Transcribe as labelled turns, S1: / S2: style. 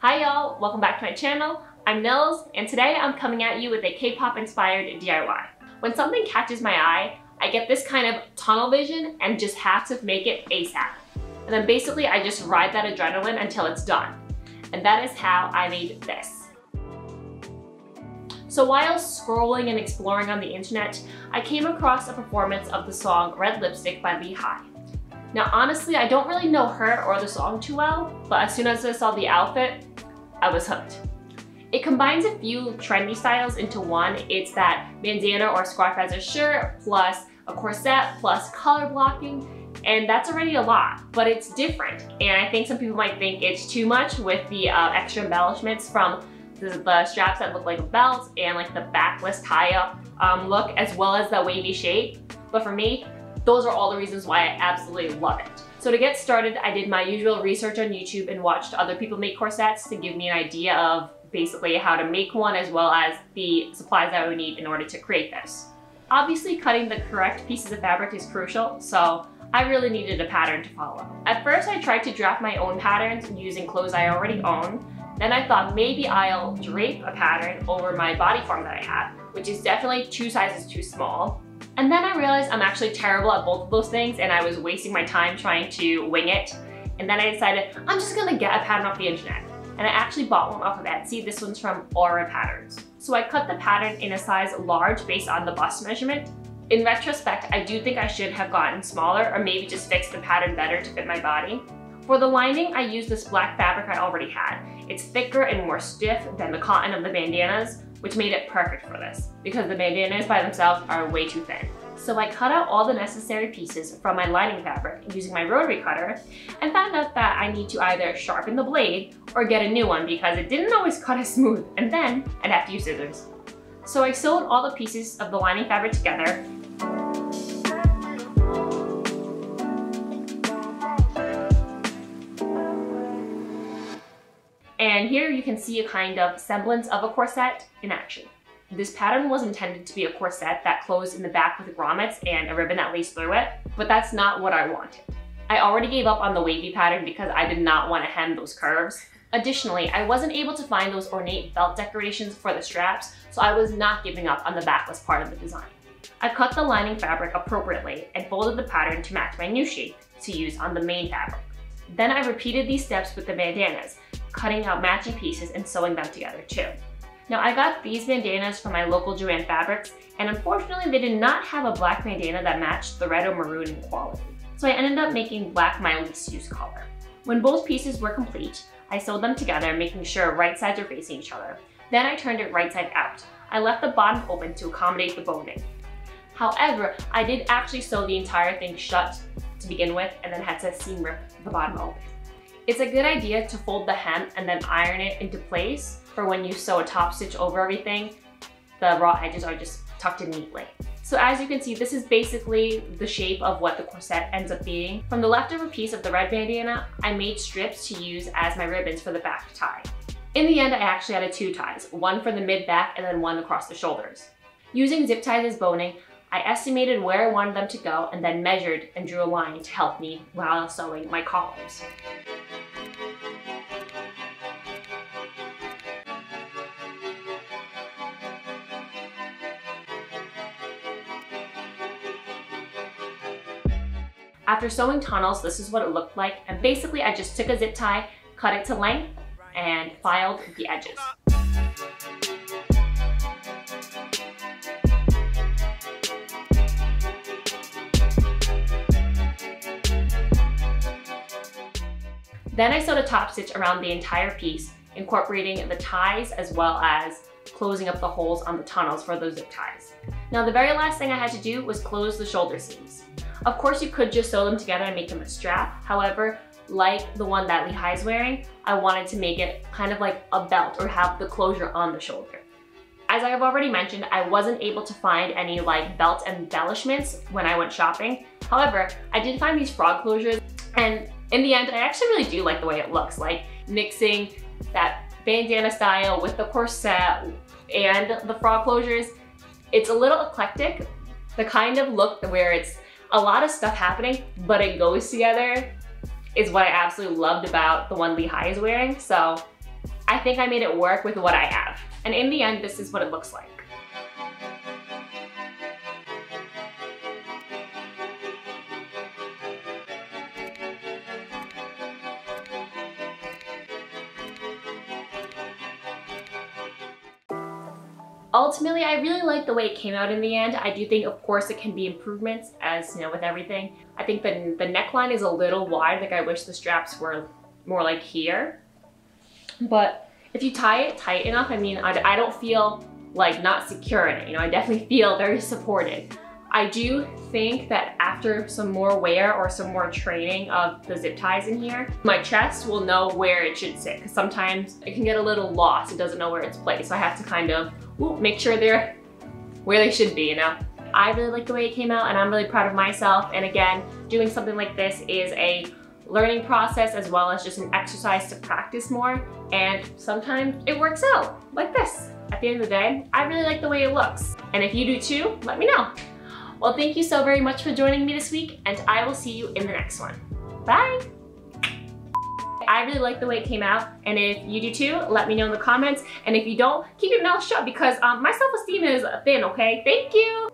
S1: Hi y'all, welcome back to my channel. I'm Nils, and today I'm coming at you with a K-pop inspired DIY. When something catches my eye, I get this kind of tunnel vision and just have to make it ASAP. And then basically I just ride that adrenaline until it's done. And that is how I made this. So while scrolling and exploring on the internet, I came across a performance of the song Red Lipstick by Lee. Now honestly, I don't really know her or the song too well, but as soon as I saw the outfit, I was hooked. It combines a few trendy styles into one. It's that bandana or scarf as a shirt, plus a corset, plus color blocking, and that's already a lot, but it's different. And I think some people might think it's too much with the extra embellishments from the straps that look like a belt and like the backless tie-up look, as well as the wavy shape. But for me, those are all the reasons why I absolutely love it. So to get started, I did my usual research on YouTube and watched other people make corsets to give me an idea of basically how to make one, as well as the supplies that I would need in order to create this. Obviously, cutting the correct pieces of fabric is crucial, so I really needed a pattern to follow. At first, I tried to draft my own patterns using clothes I already own. Then I thought maybe I'll drape a pattern over my body form that I had, which is definitely 2 sizes too small. And then I realized I'm actually terrible at both of those things and I was wasting my time trying to wing it. And then I decided I'm just gonna get a pattern off the internet. And I actually bought one off of Etsy. This one's from Aura Patterns. So I cut the pattern in a size large based on the bust measurement. In retrospect, I do think I should have gotten smaller or maybe just fixed the pattern better to fit my body. For the lining, I used this black fabric I already had. It's thicker and more stiff than the cotton of the bandanas, which made it perfect for this because the bandanas by themselves are way too thin. So I cut out all the necessary pieces from my lining fabric using my rotary cutter and found out that I need to either sharpen the blade or get a new one because it didn't always cut as smooth, and then I'd have to use scissors. So I sewed all the pieces of the lining fabric together. And here you can see a kind of semblance of a corset in action. This pattern was intended to be a corset that closed in the back with grommets and a ribbon that laced through it, but that's not what I wanted. I already gave up on the wavy pattern because I did not want to hem those curves. Additionally, I wasn't able to find those ornate belt decorations for the straps, so I was not giving up on the backless part of the design. I cut the lining fabric appropriately and folded the pattern to match my new shape to use on the main fabric. Then I repeated these steps with the bandanas, cutting out matching pieces and sewing them together too. Now I got these bandanas from my local Joann Fabrics, and unfortunately they did not have a black bandana that matched the red or maroon in quality. So I ended up making black my least used color. When both pieces were complete, I sewed them together, making sure right sides are facing each other. Then I turned it right side out. I left the bottom open to accommodate the boning. However, I did actually sew the entire thing shut to begin with and then had to seam rip the bottom open. It's a good idea to fold the hem and then iron it into place for when you sew a top stitch over everything. The raw edges are just tucked in neatly. So as you can see, this is basically the shape of what the corset ends up being. From the leftover piece of the red bandana, I made strips to use as my ribbons for the back tie. In the end, I actually added 2 ties, one for the mid-back and then one across the shoulders. Using zip ties as boning, I estimated where I wanted them to go and then measured and drew a line to help me while sewing my collars. After sewing tunnels, this is what it looked like, and basically I just took a zip tie, cut it to length, and filed the edges. Then I sewed a top stitch around the entire piece, incorporating the ties as well as closing up the holes on the tunnels for those zip ties. Now the very last thing I had to do was close the shoulder seams. Of course you could just sew them together and make them a strap. However, like the one that Lee is wearing, I wanted to make it kind of like a belt or have the closure on the shoulder. As I have already mentioned, I wasn't able to find any like belt embellishments when I went shopping. However, I did find these frog closures, and in the end, I actually really do like the way it looks, like mixing that bandana style with the corset and the frog closures. It's a little eclectic, the kind of look where it's a lot of stuff happening, but it goes together is what I absolutely loved about the one Lee is wearing. So I think I made it work with what I have. And in the end, this is what it looks like. Ultimately, I really like the way it came out in the end. I do think, of course, it can be improvements, as you know, with everything. I think the neckline is a little wide. Like, I wish the straps were more like here. But if you tie it tight enough, I mean, I don't feel like not secure in it. You know, I definitely feel very supported. I do think that after some more wear or some more training of the zip ties in here, my chest will know where it should sit, because sometimes it can get a little lost. It doesn't know where it's placed. So I have to kind of make sure they're where they should be, you know? I really like the way it came out, and I'm really proud of myself. And again, doing something like this is a learning process as well as just an exercise to practice more. And sometimes it works out like this. At the end of the day, I really like the way it looks. And if you do too, let me know. Well, thank you so very much for joining me this week, and I will see you in the next one. Bye! I really like the way it came out, and if you do too, let me know in the comments. And if you don't, keep your mouth shut, because my self-esteem is thin, okay? Thank you!